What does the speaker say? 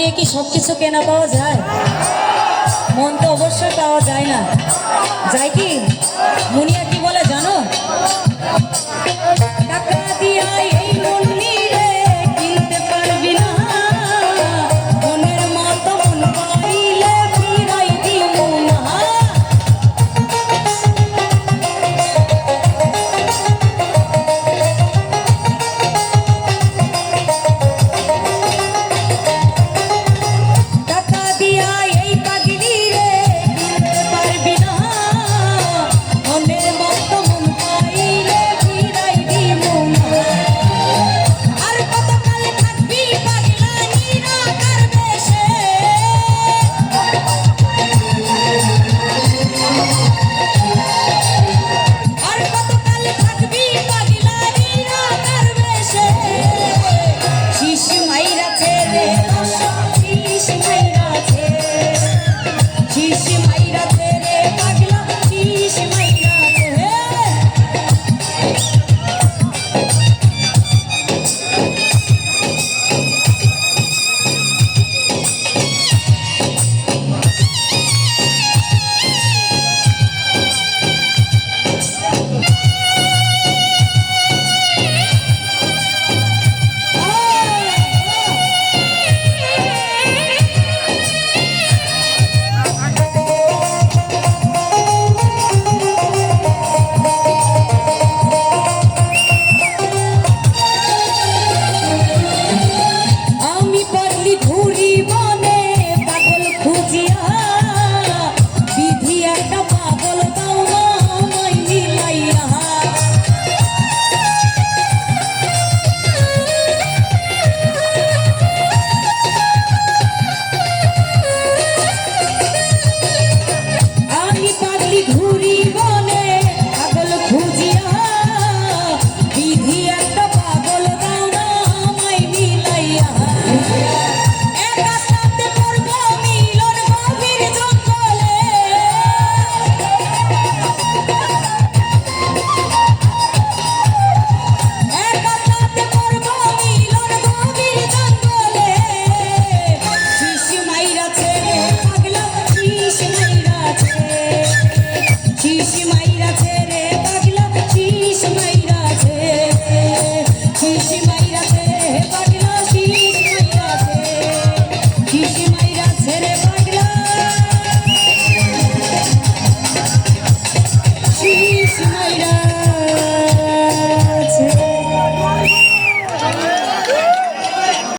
দিয়ে কি সব কিছু কেনা পাওয়া যায়? মন তো অবশ্যই পাওয়া যায় না, যায় কি? মুনিয়া কি বলে জানো? টাকা দিয়া এই মন নিলে কিনতে পারবি না, মনের মতো মন পাইলে ফিরাই দিমু না। টাকা দিয়া এই পাগলি রে কিনতে পারবি না, মনের মতো মন পাইলে ফিরাই দিমু না। আর কতকাল থাকবি পাগলা নিরাকার বেশে, আর কতকাল থাকবি পাগলা নিরাকার বেশে। শিশ মাইরাছে রে দর্শক, শিশ মাইরাছে, শিশ মাইরাছে রে পাগলা, শিশ মাইরাছে। আমি পারলি ঘুরি বনে পাগল খুঁজিয়া,